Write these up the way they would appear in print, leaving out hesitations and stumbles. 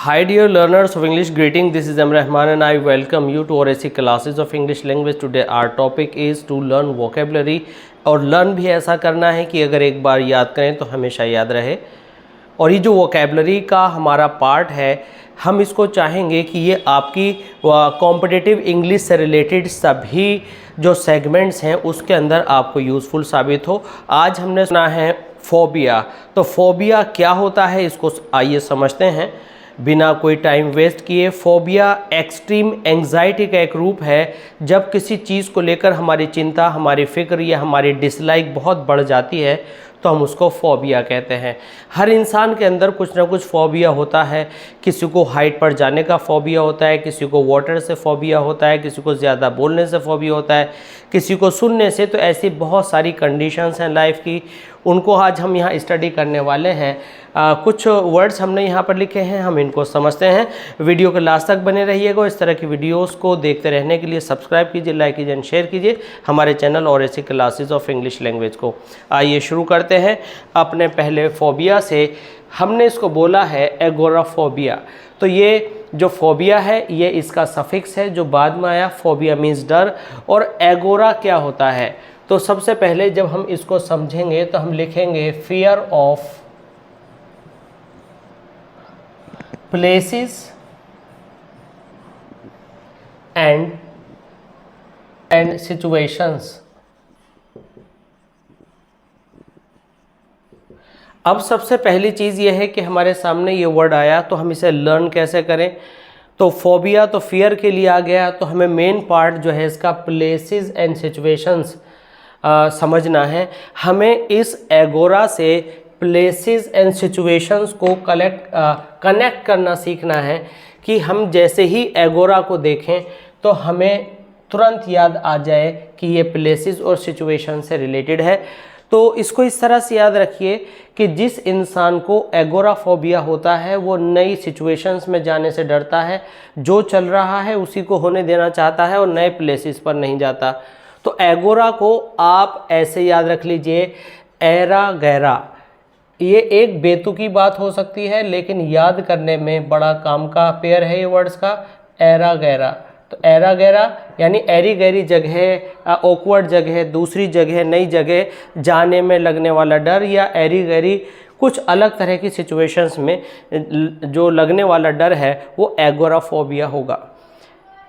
Hi dear learners of English, greeting. This is M. Rahman and I welcome you to our ऐसी classes of English language. Today our topic is to learn vocabulary और learn भी ऐसा करना है कि अगर एक बार याद करें तो हमेशा याद रहे। और ये जो vocabulary का हमारा पार्ट है, हम इसको चाहेंगे कि ये आपकी कॉम्पिटिटिव इंग्लिश से रिलेटेड सभी जो सेगमेंट्स हैं उसके अंदर आपको यूज़फुल साबित हो। आज हमने सुना है फोबिया, तो फोबिया क्या होता है इसको आइए समझते हैं बिना कोई टाइम वेस्ट किए। फोबिया एक्सट्रीम एंग्जाइटी का एक रूप है जब किसी चीज़ को लेकर हमारी चिंता, हमारी फ़िक्र या हमारी डिसलाइक बहुत बढ़ जाती है तो हम उसको फोबिया कहते हैं। हर इंसान के अंदर कुछ ना कुछ फोबिया होता है। किसी को हाइट पर जाने का फोबिया होता है, किसी को वाटर से फोबिया होता है, किसी को ज़्यादा बोलने से फोबिया होता है, किसी को सुनने से। तो ऐसी बहुत सारी कंडीशंस हैं लाइफ की, उनको आज हम यहाँ स्टडी करने वाले हैं। कुछ वर्ड्स हमने यहाँ पर लिखे हैं, हम इनको समझते हैं। वीडियो के लास्ट तक बने रहिएगा। इस तरह की वीडियोस को देखते रहने के लिए सब्सक्राइब कीजिए, लाइक कीजिए एंड शेयर कीजिए हमारे चैनल और ऐसी क्लासेस ऑफ इंग्लिश लैंग्वेज को। आइए शुरू करते हैं अपने पहले फोबिया से। हमने इसको बोला है एगोराफोबिया। तो ये जो फोबिया है ये इसका सफिक्स है जो बाद में आया। फोबिया मीन्स डर, और एगोरा क्या होता है? तो सबसे पहले जब हम इसको समझेंगे तो हम लिखेंगे fear of places and situations. अब सबसे पहली चीज़ ये है कि हमारे सामने ये वर्ड आया तो हम इसे लर्न कैसे करें। तो फोबिया तो फियर के लिए आ गया, तो हमें मेन पार्ट जो है इसका प्लेसेस एंड सिचुएशंस समझना है। हमें इस एगोरा से प्लेसेस एंड सिचुएशंस को कनेक्ट करना सीखना है कि हम जैसे ही एगोरा को देखें तो हमें तुरंत याद आ जाए कि ये प्लेसेस और सिचुएशन से रिलेटेड है। तो इसको इस तरह से याद रखिए कि जिस इंसान को एगोराफोबिया होता है वो नई सिचुएशंस में जाने से डरता है, जो चल रहा है उसी को होने देना चाहता है और नए प्लेसेस पर नहीं जाता। तो एगोरा को आप ऐसे याद रख लीजिए, एरा गैरा। ये एक बेतुकी बात हो सकती है लेकिन याद करने में बड़ा काम का पेयर है ये वर्ड्स का, एरा गैरा। तो एरा गैरा यानी एरी गैरी जगह, ऑकवर्ड जगह, दूसरी जगह, नई जगह जाने में लगने वाला डर, या एरी गैरी कुछ अलग तरह की सिचुएशंस में जो लगने वाला डर है वो एगोराफोबिया होगा।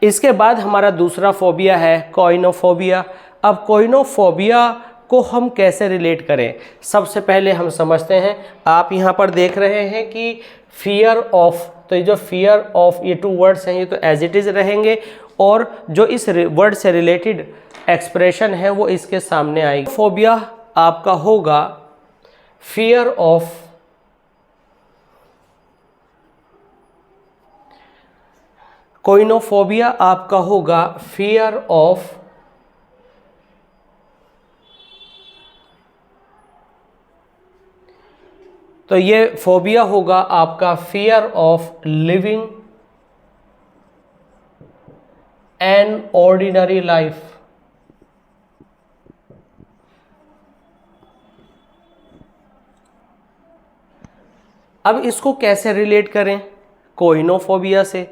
इसके बाद हमारा दूसरा फोबिया है कोइनोफोबिया। अब कोइनोफोबिया को हम कैसे रिलेट करें, सबसे पहले हम समझते हैं। आप यहाँ पर देख रहे हैं कि फियर ऑफ, तो ये जो फियर ऑफ ये टू वर्ड्स हैं ये तो एज इट इज़ रहेंगे और जो इस वर्ड से रिलेटेड एक्सप्रेशन है वो इसके सामने आएगी। फोबिया आपका होगा फियर ऑफ कोइनोफोबिया आपका होगा फियर ऑफ तो ये फोबिया होगा आपका fear of living an ordinary life. अब इसको कैसे रिलेट करें कोइनोफोबिया से?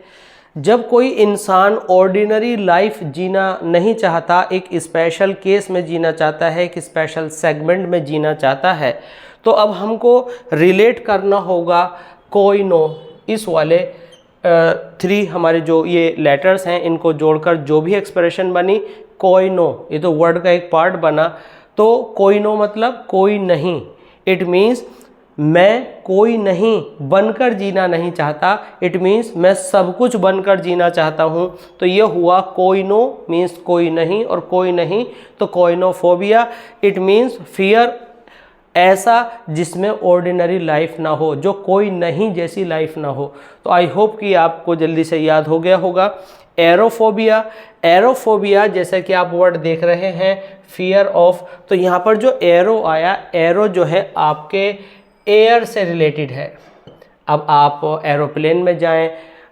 जब कोई इंसान ऑर्डिनरी लाइफ जीना नहीं चाहता, एक स्पेशल केस में जीना चाहता है, एक स्पेशल सेगमेंट में जीना चाहता है, तो अब हमको रिलेट करना होगा कोइनो। इस वाले 3 हमारे जो ये लेटर्स हैं इनको जोड़कर जो भी एक्सप्रेशन बनी, कोइनो, ये तो वर्ड का एक पार्ट बना। तो कोइनो मतलब कोई नहीं। इट मीन्स मैं कोई नहीं बनकर जीना नहीं चाहता, इट मीन्स मैं सब कुछ बनकर जीना चाहता हूँ। तो ये हुआ कोइनो मीन्स कोई नहीं, और कोई नहीं तो कोइनोफोबिया। इट मीन्स फियर ऐसा जिसमें ऑर्डिनरी लाइफ ना हो, जो कोई नहीं जैसी लाइफ ना हो। तो आई होप कि आपको जल्दी से याद हो गया होगा। एरोफोबिया, एरोफोबिया जैसे कि आप वर्ड देख रहे हैं फियर ऑफ, तो यहाँ पर जो एरो आया, एरो जो है आपके एयर से रिलेटेड है। अब आप एरोप्लेन में जाएं,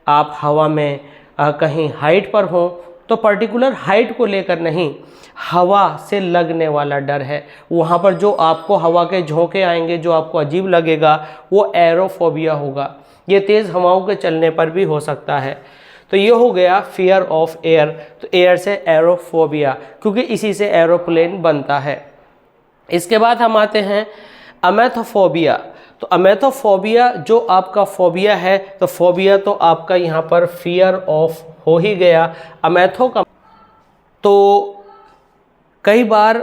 आप हवा में कहीं हाइट पर हों तो पर्टिकुलर हाइट को लेकर नहीं, हवा से लगने वाला डर है। वहाँ पर जो आपको हवा के झोंके आएंगे, जो आपको अजीब लगेगा, वो एरोफोबिया होगा। ये तेज़ हवाओं के चलने पर भी हो सकता है। तो ये हो गया फियर ऑफ एयर। तो एयर से एरोफोबिया, क्योंकि इसी से एरोप्लेन बनता है। इसके बाद हम आते हैं अमेथोफोबिया। तो अमेथोफोबिया जो आपका फोबिया है, तो फोबिया तो आपका यहाँ पर फियर ऑफ हो ही गया। अमेथो का तो कई बार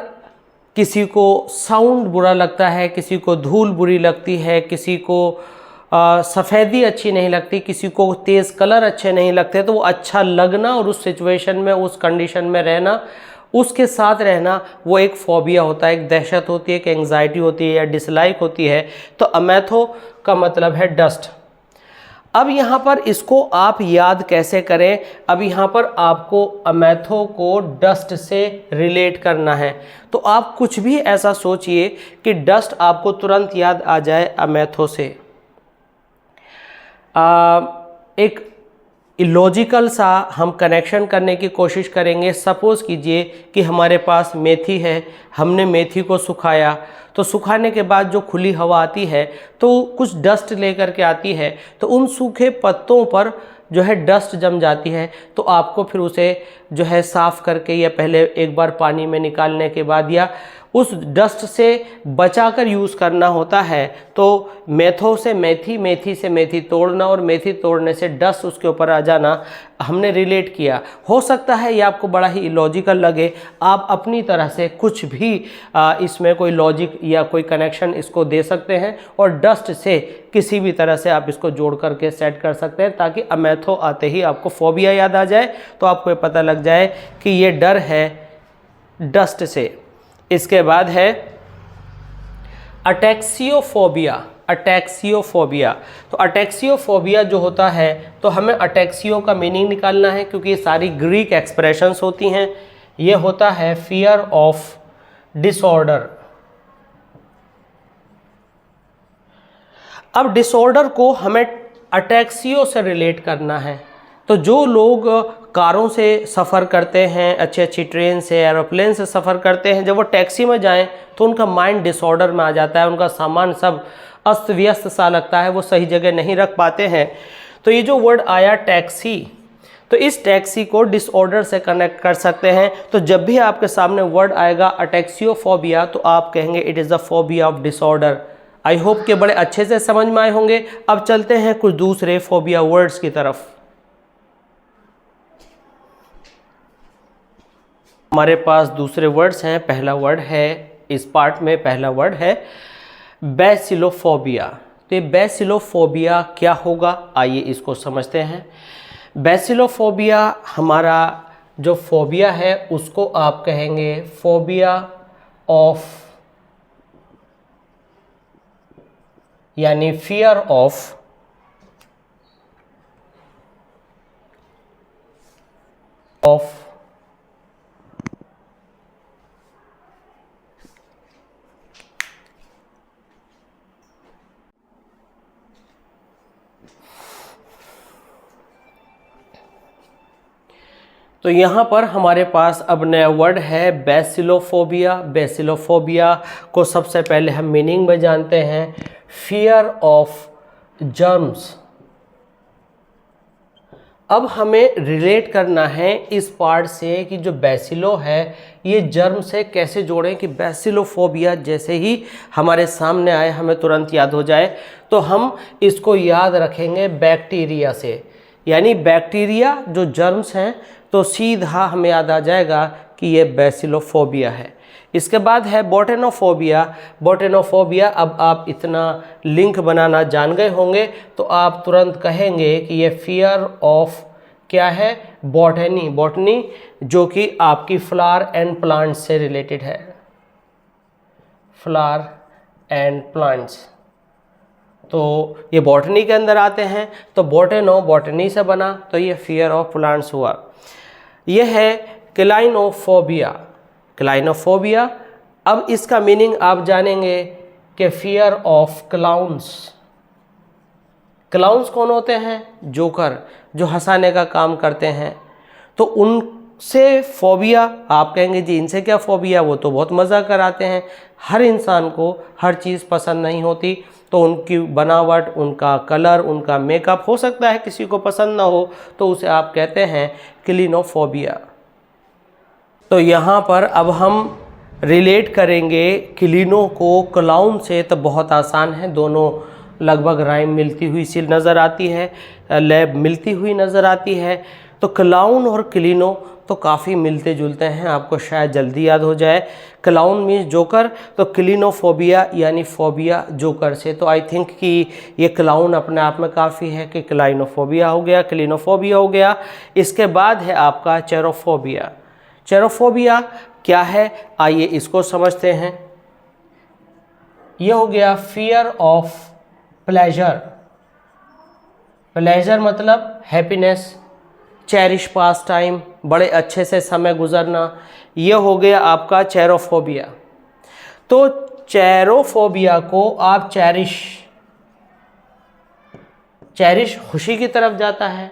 किसी को साउंड बुरा लगता है, किसी को धूल बुरी लगती है, किसी को सफ़ेदी अच्छी नहीं लगती, किसी को तेज़ कलर अच्छे नहीं लगते, तो वो अच्छा लगना और उस सिचुएशन में, उस कंडीशन में रहना, उसके साथ रहना, वो एक फोबिया होता है, एक दहशत होती है, एक एंग्जाइटी होती है या डिसलाइक होती है। तो अमेथो का मतलब है डस्ट। अब यहाँ पर इसको आप याद कैसे करें? अब यहाँ पर आपको अमेथो को डस्ट से रिलेट करना है। तो आप कुछ भी ऐसा सोचिए कि डस्ट आपको तुरंत याद आ जाए अमेथो से। एक इलॉजिकल सा हम कनेक्शन करने की कोशिश करेंगे। सपोज़ कीजिए कि हमारे पास मेथी है, हमने मेथी को सुखाया, तो सुखाने के बाद जो खुली हवा आती है तो कुछ डस्ट लेकर के आती है, तो उन सूखे पत्तों पर जो है डस्ट जम जाती है। तो आपको फिर उसे जो है साफ़ करके या पहले एक बार पानी में निकालने के बाद या उस डस्ट से बचाकर यूज़ करना होता है। तो मेथो से मेथी, मेथी से मेथी तोड़ना और मेथी तोड़ने से डस्ट उसके ऊपर आ जाना हमने रिलेट किया। हो सकता है ये आपको बड़ा ही इलॉजिकल लगे, आप अपनी तरह से कुछ भी इसमें कोई लॉजिक या कोई कनेक्शन इसको दे सकते हैं और डस्ट से किसी भी तरह से आप इसको जोड़ करके सेट कर सकते हैं, ताकि अमेथो आते ही आपको फोबिया याद आ जाए, तो आपको ये पता लग जाए कि ये डर है डस्ट से। इसके बाद है अटैक्सियोफोबिया। अटैक्सियोफोबिया, तो अटैक्सियोफोबिया जो होता है, तो हमें अटैक्सियो का मीनिंग निकालना है, क्योंकि ये सारी ग्रीक एक्सप्रेशंस होती हैं। ये होता है फियर ऑफ डिसऑर्डर। अब डिसऑर्डर को हमें अटैक्सियो से रिलेट करना है। तो जो लोग कारों से सफ़र करते हैं, अच्छी अच्छी ट्रेन से, एरोप्लेन से सफ़र करते हैं, जब वो टैक्सी में जाएं तो उनका माइंड डिसऑर्डर में आ जाता है, उनका सामान सब अस्त व्यस्त सा लगता है, वो सही जगह नहीं रख पाते हैं। तो ये जो वर्ड आया टैक्सी, तो इस टैक्सी को डिसऑर्डर से कनेक्ट कर सकते हैं। तो जब भी आपके सामने वर्ड आएगा अटैक्सियोफोबिया, तो आप कहेंगे it is the phobia of disorder. I hope कि बड़े अच्छे से समझ में आए होंगे। अब चलते हैं कुछ दूसरे फोबिया वर्ड्स की तरफ। हमारे पास दूसरे वर्ड्स हैं। पहला वर्ड है इस पार्ट में, पहला वर्ड है बैसिलोफोबिया। तो ये बैसिलोफोबिया क्या होगा, आइए इसको समझते हैं। बैसिलोफोबिया हमारा जो फोबिया है उसको आप कहेंगे फोबिया ऑफ, यानी फियर ऑफ तो यहाँ पर हमारे पास अब नया वर्ड है बैसिलोफोबिया। बैसिलोफोबिया को सबसे पहले हम मीनिंग में जानते हैं, फियर ऑफ जर्म्स। अब हमें रिलेट करना है इस पार्ट से कि जो बैसिलो है ये जर्म से कैसे जोड़ें कि बैसिलोफोबिया जैसे ही हमारे सामने आए हमें तुरंत याद हो जाए। तो हम इसको याद रखेंगे बैक्टीरिया से, यानी बैक्टीरिया जो जर्म्स हैं, तो सीधा हमें याद आ जाएगा कि ये बैसिलोफोबिया है। इसके बाद है बोटेनोफोबिया। बोटेनोफोबिया, अब आप इतना लिंक बनाना जान गए होंगे तो आप तुरंत कहेंगे कि ये फियर ऑफ क्या है, बॉटनी। बॉटनी जो कि आपकी फ्लावर एंड प्लांट्स से रिलेटेड है, फ्लावर एंड प्लांट्स। तो ये बॉटनी के अंदर आते हैं। तो बोटेनो बॉटनी से बना, तो ये फियर ऑफ प्लांट्स हुआ। ये है क्लाइनोफोबिया। क्लाइनोफोबिया, अब इसका मीनिंग आप जानेंगे कि फियर ऑफ क्लाउन्स। क्लाउन्स कौन होते हैं? जोकर, जो हंसाने का काम करते हैं। तो उनसे फोबिया, आप कहेंगे जी इनसे क्या फोबिया, वो तो बहुत मज़ा कराते हैं। हर इंसान को हर चीज़ पसंद नहीं होती, तो तो उनकी बनावट, उनका कलर, उनका मेकअप हो सकता है किसी को पसंद ना हो, तो उसे आप कहते हैं क्लिनोफोबिया। तो यहाँ पर अब हम रिलेट करेंगे क्लिनो को क्लाउन से, तो बहुत आसान है, दोनों लगभग राइम मिलती हुई सी नज़र आती है, लैब मिलती हुई नज़र आती है। तो क्लाउन और क्लिनो तो काफ़ी मिलते जुलते हैं, आपको शायद जल्दी याद हो जाए। क्लाउन मीन्स जोकर, तो क्लिनोफोबिया यानी फोबिया जोकर से। तो आई थिंक कि ये क्लाउन अपने आप में काफ़ी है कि क्लाइनोफोबिया हो गया, क्लिनोफोबिया हो गया। इसके बाद है आपका चेरोफोबिया। चेरोफोबिया क्या है, आइए इसको समझते हैं। ये हो गया फियर ऑफ प्लेजर। प्लेजर मतलब हैप्पीनेस, चेरिश पास टाइम, बड़े अच्छे से समय गुजरना, ये हो गया आपका चेरोफोबिया। तो चेरोफोबिया को आप चेरिश खुशी की तरफ जाता है,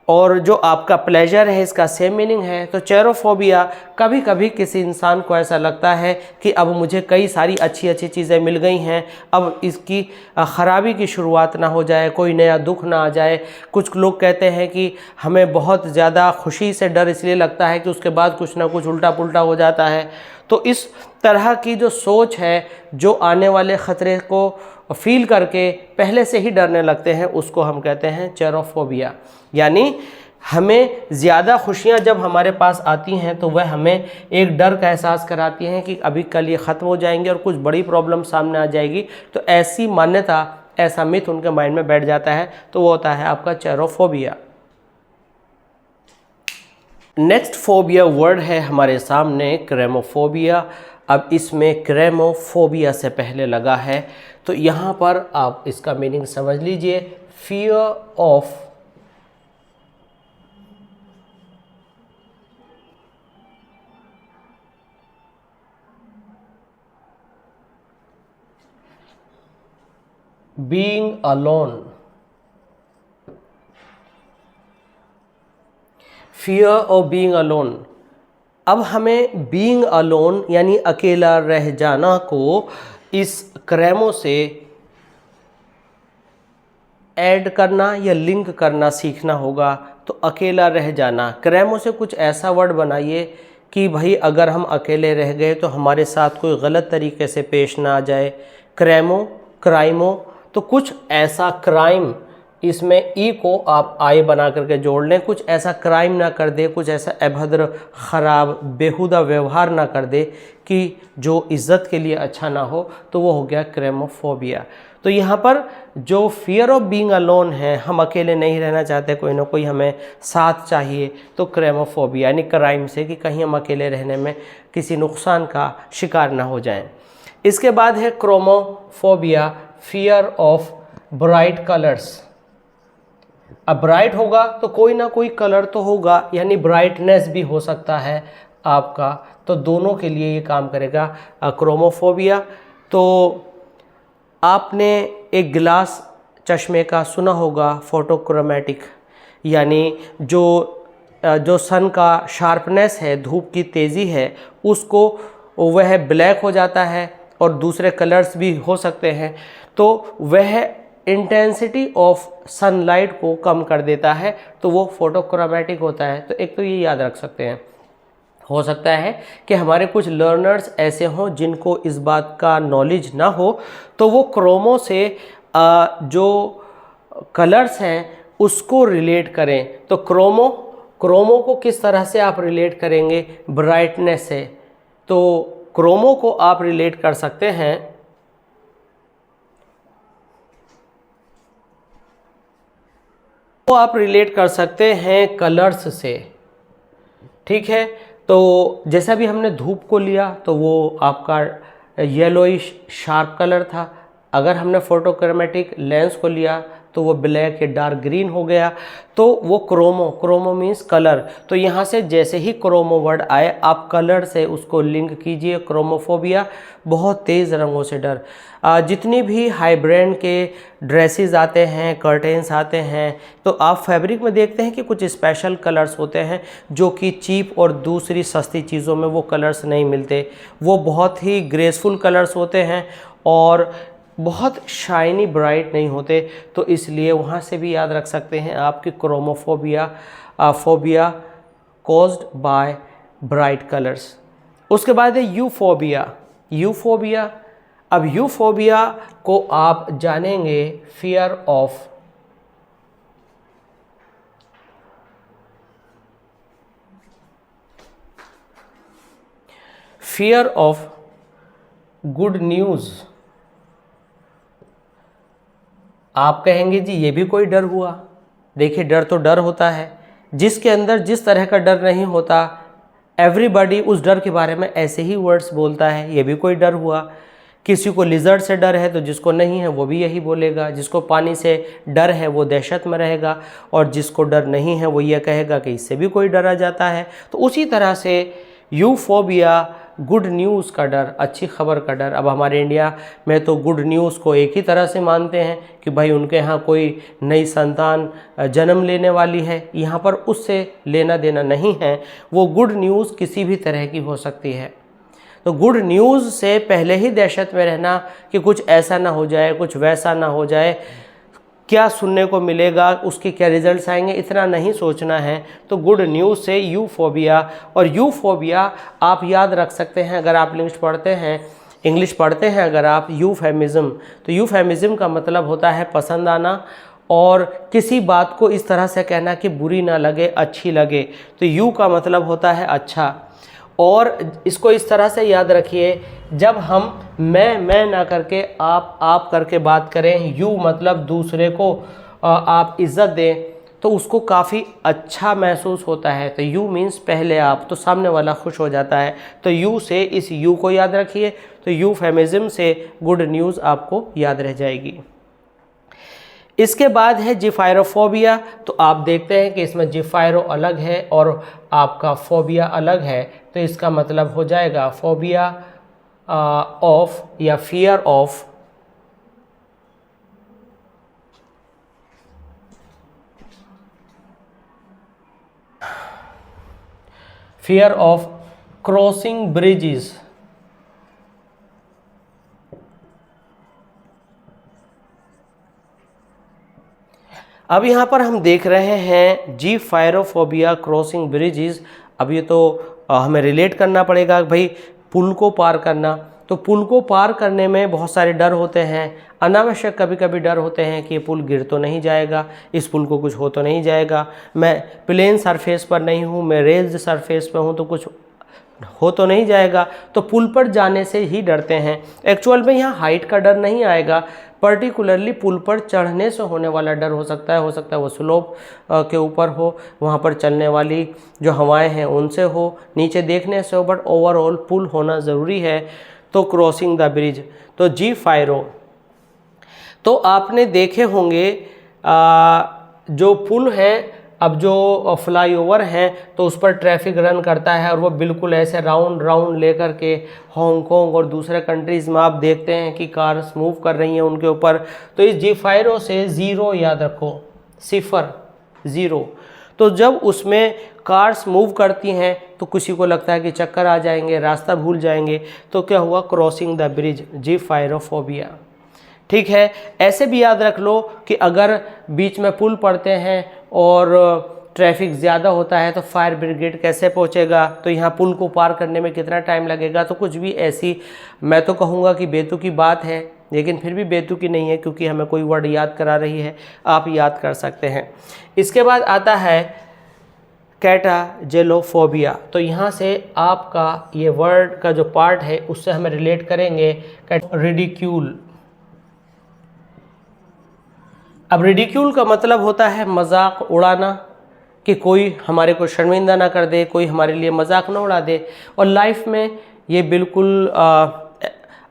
और जो आपका प्लेजर है इसका सेम मीनिंग है। तो चेरोफोबिया, कभी कभी किसी इंसान को ऐसा लगता है कि अब मुझे कई सारी अच्छी अच्छी चीज़ें मिल गई हैं, अब इसकी ख़राबी की शुरुआत ना हो जाए, कोई नया दुख ना आ जाए। कुछ लोग कहते हैं कि हमें बहुत ज़्यादा खुशी से डर इसलिए लगता है कि उसके बाद कुछ ना कुछ उल्टा पुल्टा हो जाता है। तो इस तरह की जो सोच है, जो आने वाले ख़तरे को फील करके पहले से ही डरने लगते हैं, उसको हम कहते हैं चेरोफोबिया। यानी हमें ज़्यादा खुशियाँ जब हमारे पास आती हैं तो वह हमें एक डर का एहसास कराती हैं कि अभी कल ये ख़त्म हो जाएंगे और कुछ बड़ी प्रॉब्लम सामने आ जाएगी। तो ऐसी मान्यता, ऐसा मिथ उनके माइंड में बैठ जाता है, तो वो होता है आपका चेरोफोबिया। नेक्स्ट फोबिया वर्ड है हमारे सामने क्रेमोफोबिया। अब इसमें क्रेमोफोबिया से पहले लगा है, तो यहाँ पर आप इसका मीनिंग समझ लीजिए, fear of being alone. Fear of being alone. अब हमें बीइंग अलोन यानी अकेला रह जाना को इस क्रेमो से ऐड करना या लिंक करना सीखना होगा। तो अकेला रह जाना, क्रेमो से कुछ ऐसा वर्ड बनाइए कि भाई अगर हम अकेले रह गए तो हमारे साथ कोई गलत तरीके से पेश ना आ जाए। क्रेमो, क्राइमो, तो कुछ ऐसा क्राइम, इसमें ई को आप आई बना करके जोड़ लें, कुछ ऐसा क्राइम ना कर दे, कुछ ऐसा अभद्र, ख़राब, बेहुदा व्यवहार ना कर दे कि जो इज़्ज़त के लिए अच्छा ना हो, तो वो हो गया क्रेमोफोबिया। तो यहाँ पर जो फियर ऑफ बीइंग अलोन है, हम अकेले नहीं रहना चाहते, कोई ना कोई हमें साथ चाहिए, तो क्रेमोफोबिया यानी क्राइम से कि कहीं हम अकेले रहने में किसी नुकसान का शिकार ना हो जाएं। इसके बाद है क्रोमोफोबिया, फियर ऑफ ब्राइट कलर्स। अब ब्राइट होगा तो कोई ना कोई कलर तो होगा, यानी ब्राइटनेस भी हो सकता है आपका, तो दोनों के लिए ये काम करेगा क्रोमोफोबिया। तो आपने एक गिलास चश्मे का सुना होगा, फोटोक्रोमेटिक, यानी जो सन का शार्पनेस है, धूप की तेज़ी है, उसको वह ब्लैक हो जाता है और दूसरे कलर्स भी हो सकते हैं, तो वह इंटेंसिटी ऑफ सनलाइट को कम कर देता है, तो वो फोटोक्रोमेटिक होता है। तो एक तो ये याद रख सकते हैं। हो सकता है कि हमारे कुछ लर्नर्स ऐसे हों जिनको इस बात का नॉलेज ना हो, तो वो क्रोमो से जो कलर्स हैं उसको रिलेट करें। तो क्रोमो को किस तरह से आप रिलेट करेंगे? ब्राइटनेस से। तो क्रोमो को आप रिलेट कर सकते हैं आप रिलेट कर सकते हैं कलर्स से, ठीक है। तो जैसा भी हमने धूप को लिया तो वो आपका येलोइश शार्प कलर था, अगर हमने फोटोक्रोमेटिक लेंस को लिया तो वो ब्लैक या डार्क ग्रीन हो गया। तो वो क्रोमो मीन्स कलर। तो यहाँ से जैसे ही क्रोमो वर्ड आए आप कलर से उसको लिंक कीजिए। क्रोमोफोबिया, बहुत तेज़ रंगों से डर। जितनी भी हाई ब्रांड के ड्रेसेस आते हैं, कर्टेन्स आते हैं, तो आप फैब्रिक में देखते हैं कि कुछ स्पेशल कलर्स होते हैं जो कि चीप और दूसरी सस्ती चीज़ों में वो कलर्स नहीं मिलते। वो बहुत ही ग्रेसफुल कलर्स होते हैं और बहुत शाइनी ब्राइट नहीं होते, तो इसलिए वहाँ से भी याद रख सकते हैं आपकी chromophobia phobia caused by bright colours. उसके बाद है यूफोबिया। यूफोबिया, अब यूफोबिया को आप जानेंगे फियर ऑफ गुड न्यूज़। आप कहेंगे जी ये भी कोई डर हुआ। देखिए डर तो डर होता है, जिसके अंदर जिस तरह का डर नहीं होता एवरीबॉडी उस डर के बारे में ऐसे ही वर्ड्स बोलता है, ये भी कोई डर हुआ। किसी को लिजर्ड से डर है तो जिसको नहीं है वो भी यही बोलेगा। जिसको पानी से डर है वो दहशत में रहेगा, और जिसको डर नहीं है वो ये कहेगा कि इससे भी कोई डरा जाता है। तो उसी तरह से यूफोबिया गुड न्यूज़ का डर, अच्छी खबर का डर। अब हमारे इंडिया में तो गुड न्यूज़ को एक ही तरह से मानते हैं कि भाई उनके यहाँ कोई नई संतान जन्म लेने वाली है, यहाँ पर उससे लेना देना नहीं है। वो गुड न्यूज़ किसी भी तरह की हो सकती है। तो गुड न्यूज़ से पहले ही दहशत में रहना कि कुछ ऐसा ना हो जाए, कुछ वैसा ना हो जाए, क्या सुनने को मिलेगा, उसके क्या रिजल्ट्स आएंगे, इतना नहीं सोचना है। तो गुड न्यूज़ से यूफोबिया। और यूफोबिया आप याद रख सकते हैं अगर आप इंग्लिश पढ़ते हैं अगर आप यूफेमिज़म। तो यूफेमिज़म का मतलब होता है पसंद आना, और किसी बात को इस तरह से कहना कि बुरी ना लगे, अच्छी लगे। तो यू का मतलब होता है अच्छा। और इसको इस तरह से याद रखिए, जब हम मैं ना करके आप करके बात करें, यू मतलब दूसरे को आप इज़्ज़त दें, तो उसको काफ़ी अच्छा महसूस होता है। तो यू मीन्स पहले आप, तो सामने वाला खुश हो जाता है। तो यू से इस यू को याद रखिए, तो यूफेमिज़म से गुड न्यूज़ आपको याद रह जाएगी। इसके बाद है जिफायरोफोबिया। तो आप देखते हैं कि इसमें जिफायरो अलग है और आपका फोबिया अलग है, तो इसका मतलब हो जाएगा फोबिया ऑफ या फियर ऑफ क्रॉसिंग ब्रिजेस। अब यहाँ पर हम देख रहे हैं जिफायरोफोबिया क्रॉसिंग ब्रिजेस। अब ये तो हमें रिलेट करना पड़ेगा भाई, पुल को पार करना। तो पुल को पार करने में बहुत सारे डर होते हैं, अनावश्यक कभी कभी डर होते हैं कि ये पुल गिर तो नहीं जाएगा, इस पुल को कुछ हो तो नहीं जाएगा, मैं प्लेन सरफेस पर नहीं हूँ, मैं रेल्ड सरफेस पर हूँ, तो कुछ हो तो नहीं जाएगा। तो पुल पर जाने से ही डरते हैं। एक्चुअल में यहाँ हाइट का डर नहीं आएगा, पर्टिकुलरली पुल पर चढ़ने से होने वाला डर हो सकता है वो स्लोप के ऊपर हो, वहाँ पर चलने वाली जो हवाएं हैं उनसे हो, नीचे देखने से हो, बट ओवरऑल पुल होना ज़रूरी है। तो क्रॉसिंग द ब्रिज, तो जिफायरो। तो आपने देखे होंगे जो पुल हैं, अब जो फ्लाईओवर हैं तो उस पर ट्रैफिक रन करता है और वो बिल्कुल ऐसे राउंड लेकर के हांगकांग और दूसरे कंट्रीज़ में आप देखते हैं कि कार्स मूव कर रही हैं उनके ऊपर। तो इस जिफायरो से ज़ीरो याद रखो, सिफर, ज़ीरो। तो जब उसमें कार्स मूव करती हैं तो किसी को लगता है कि चक्कर आ जाएंगे, रास्ता भूल जाएंगे, तो क्या हुआ, क्रॉसिंग द ब्रिज, जिफायरोफोबिया। ठीक है, ऐसे भी याद रख लो कि अगर बीच में पुल पड़ते हैं और ट्रैफिक ज़्यादा होता है तो फायर ब्रिगेड कैसे पहुंचेगा, तो यहाँ पुल को पार करने में कितना टाइम लगेगा। तो कुछ भी ऐसी, मैं तो कहूँगा कि बेतुकी बात है, लेकिन फिर भी बेतुकी नहीं है क्योंकि हमें कोई वर्ड याद करा रही है, आप याद कर सकते हैं। इसके बाद आता है कैटाजेलोफोबिया। तो यहाँ से आपका ये वर्ड का जो पार्ट है उससे हमें रिलेट करेंगे रिडिक्यूल। अब रिडिक्यूल का मतलब होता है मजाक उड़ाना, कि कोई हमारे को शर्मिंदा ना कर दे, कोई हमारे लिए मजाक ना उड़ा दे। और लाइफ में ये बिल्कुल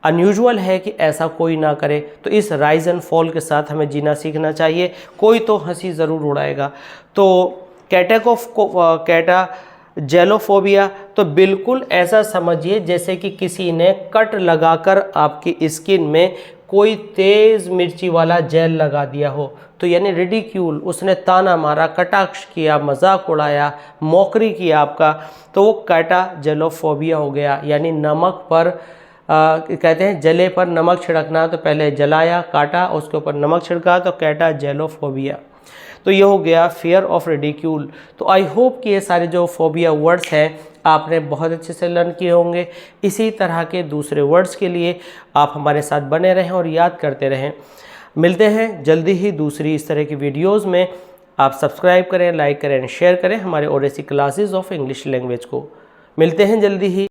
अनयूजुअल है कि ऐसा कोई ना करे। तो इस राइज एंड फॉल के साथ हमें जीना सीखना चाहिए, कोई तो हंसी ज़रूर उड़ाएगा। तो कैटाजेलोफोबिया, तो बिल्कुल ऐसा समझिए जैसे कि किसी ने कट लगाकर आपकी स्किन में कोई तेज़ मिर्ची वाला जेल लगा दिया हो। तो यानी रिडिक्यूल, उसने ताना मारा, कटाक्ष किया, मजाक उड़ाया, मौकरी किया आपका, तो वो कैटाजेलोफोबिया हो गया। यानी नमक पर कहते हैं जले पर नमक छिड़कना, तो पहले जलाया, काटा, उसके ऊपर नमक छिड़का तो कैटा जेलोफोबिया। तो ये हो गया फियर ऑफ रिडिक्यूल। तो आई होप कि ये सारे जो फोबिया वर्ड्स हैं आपने बहुत अच्छे से लर्न किए होंगे। इसी तरह के दूसरे वर्ड्स के लिए आप हमारे साथ बने रहें और याद करते रहें। मिलते हैं जल्दी ही दूसरी इस तरह की वीडियोज़ में। आप सब्सक्राइब करें, लाइक करें, शेयर करें हमारे Odyssey classes of English language को। मिलते हैं जल्दी ही।